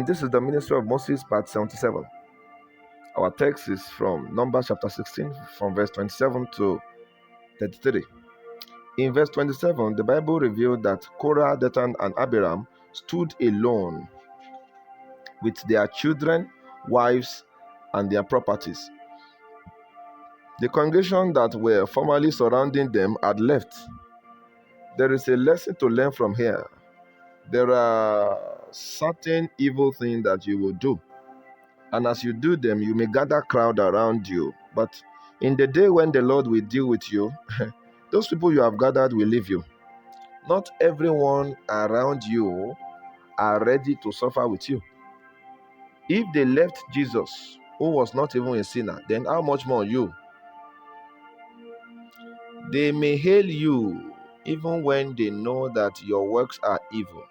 This is the ministry of Moses, part 77. Our text is from Numbers chapter 16, from verse 27 to 33. In verse 27, the Bible revealed that Korah, Dathan, and Abiram stood alone with their children, wives, and their properties. The congregation that were formerly surrounding them had left. There is a lesson to learn from here. There are certain evil things that you will do, and as you do them, you may gather crowd around you. But in the day when the Lord will deal with you, those people you have gathered will leave you. Not everyone around you are ready to suffer with you. If they left Jesus, who was not even a sinner, then how much more you? They may hail you even when they know that your works are evil.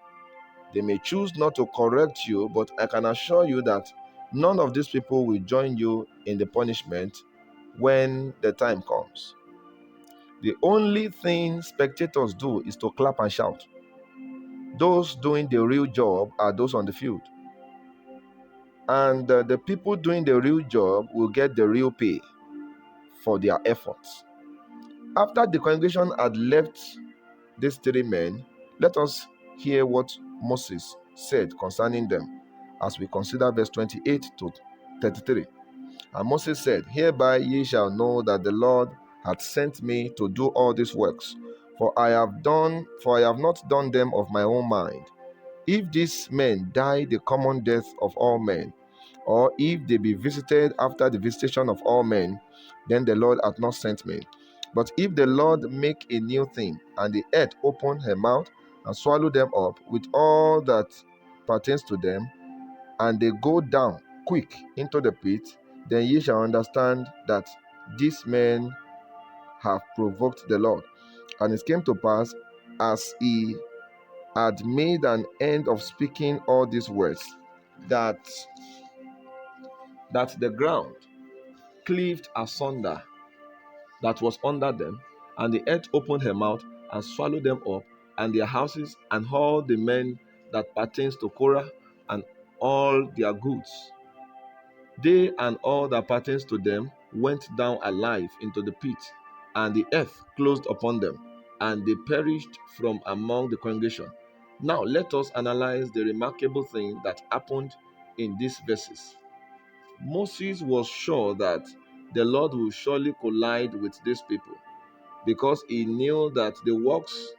They may choose not to correct you, but I can assure you that none of these people will join you in the punishment when the time comes. The only thing spectators do is to clap and shout. Those doing the real job are those on the field. And the people doing the real job will get the real pay for their efforts. After the congregation had left these three men, let us hear what Moses said concerning them as we consider verse 28 to 33. And Moses said, "Hereby ye shall know that the Lord hath sent me to do all these works, for I have not done them of my own mind. If these men die the common death of all men, or if they be visited after the visitation of all men, then the Lord hath not sent me. But if the Lord make a new thing, and the earth open her mouth and swallow them up with all that pertains to them, and they go down quick into the pit, then ye shall understand that these men have provoked the Lord." And it came to pass, as he had made an end of speaking all these words, that the ground cleaved asunder that was under them, and the earth opened her mouth and swallowed them up, and their houses, and all the men that pertains to Korah, and all their goods. They and all that pertains to them went down alive into the pit, and the earth closed upon them, and they perished from among the congregation. Now let us analyze the remarkable thing that happened in these verses. Moses was sure that the Lord will surely collide with these people, because he knew that the works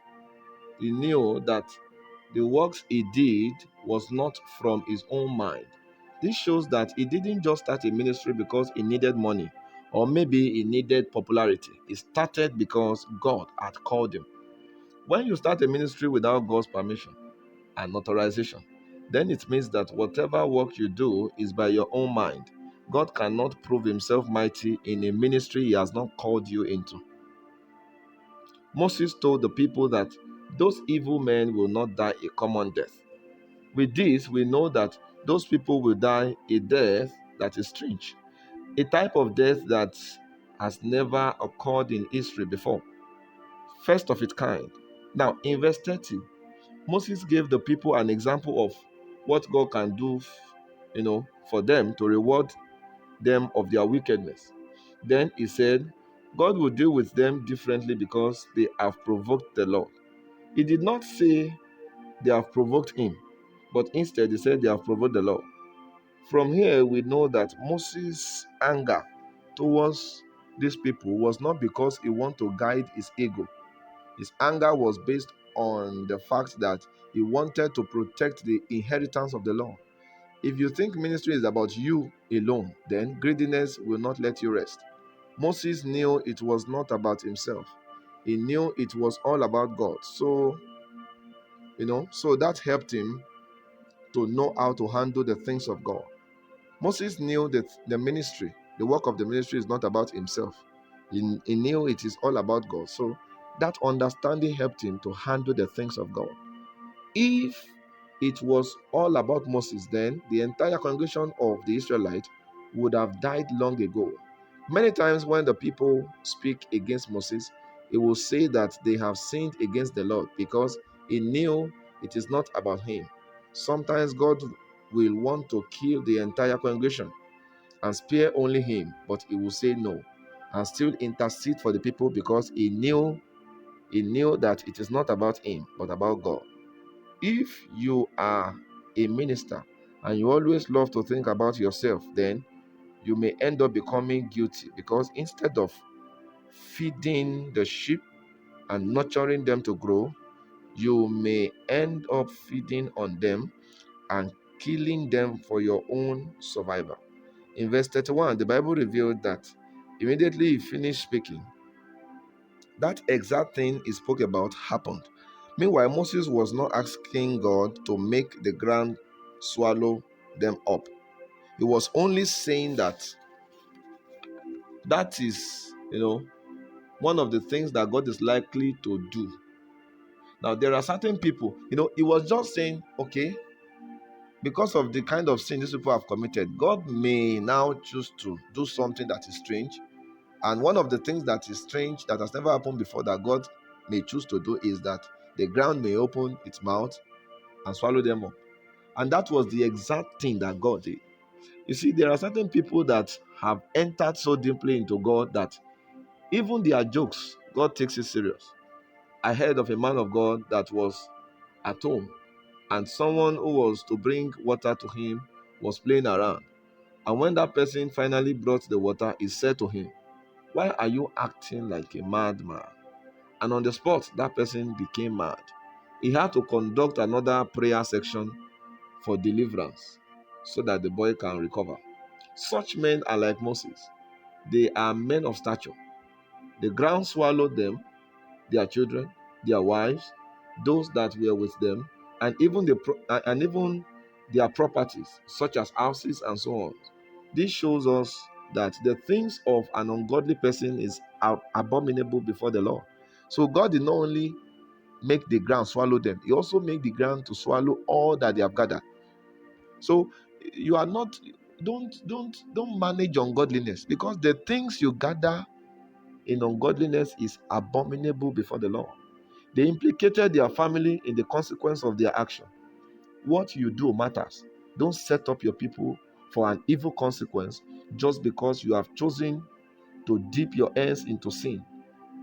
he did was not from his own mind. This shows that he didn't just start a ministry because he needed money, or maybe he needed popularity. He started because God had called him. When you start a ministry without God's permission and authorization, then it means that whatever work you do is by your own mind. God cannot prove himself mighty in a ministry he has not called you into. Moses told the people that those evil men will not die a common death. With this, we know that those people will die a death that is strange, a type of death that has never occurred in history before, first of its kind. Now, in verse 30, Moses gave the people an example of what God can do, for them to reward them of their wickedness. Then he said, God will deal with them differently because they have provoked the Lord. He did not say they have provoked him, but instead he said they have provoked the Lord. From here, we know that Moses' anger towards these people was not because he wanted to guide his ego. His anger was based on the fact that he wanted to protect the inheritance of the Lord. If you think ministry is about you alone, then greediness will not let you rest. Moses knew it was not about himself. He knew it was all about God. So that helped him to know how to handle the things of God. Moses knew that the work of the ministry is not about himself. He knew it is all about God. So that understanding helped him to handle the things of God. If it was all about Moses, then the entire congregation of the Israelites would have died long ago. Many times when the people speak against Moses, he will say that they have sinned against the Lord because he knew it is not about him. Sometimes God will want to kill the entire congregation and spare only him, but he will say no and still intercede for the people because he knew that it is not about him but about God. If you are a minister and you always love to think about yourself, then you may end up becoming guilty, because instead of feeding the sheep and nurturing them to grow, you may end up feeding on them and killing them for your own survival. In verse 31, the Bible revealed that immediately he finished speaking, that exact thing he spoke about happened. Meanwhile, Moses was not asking God to make the ground swallow them up. He was only saying that is, one of the things that God is likely to do. Now, there are certain people, he was just saying, okay, because of the kind of sin these people have committed, God may now choose to do something that is strange. And one of the things that is strange, that has never happened before, that God may choose to do, is that the ground may open its mouth and swallow them up. And that was the exact thing that God did. You see, there are certain people that have entered so deeply into God that even their jokes, God takes it serious. I heard of a man of God that was at home, and someone who was to bring water to him was playing around. And when that person finally brought the water, he said to him, "Why are you acting like a madman?" And on the spot, that person became mad. He had to conduct another prayer section for deliverance so that the boy can recover. Such men are like Moses. They are men of stature. The ground swallowed them, their children, their wives, those that were with them, and even their properties, such as houses and so on. This shows us that the things of an ungodly person is abominable before the Lord. So God did not only make the ground swallow them, He also made the ground to swallow all that they have gathered. So you are not don't manage ungodliness, because the things you gather in ungodliness is abominable before the Lord. They implicated their family in the consequence of their action. What you do matters. Don't set up your people for an evil consequence just because you have chosen to dip your hands into sin.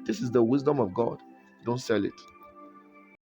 This is the wisdom of God. Don't sell it.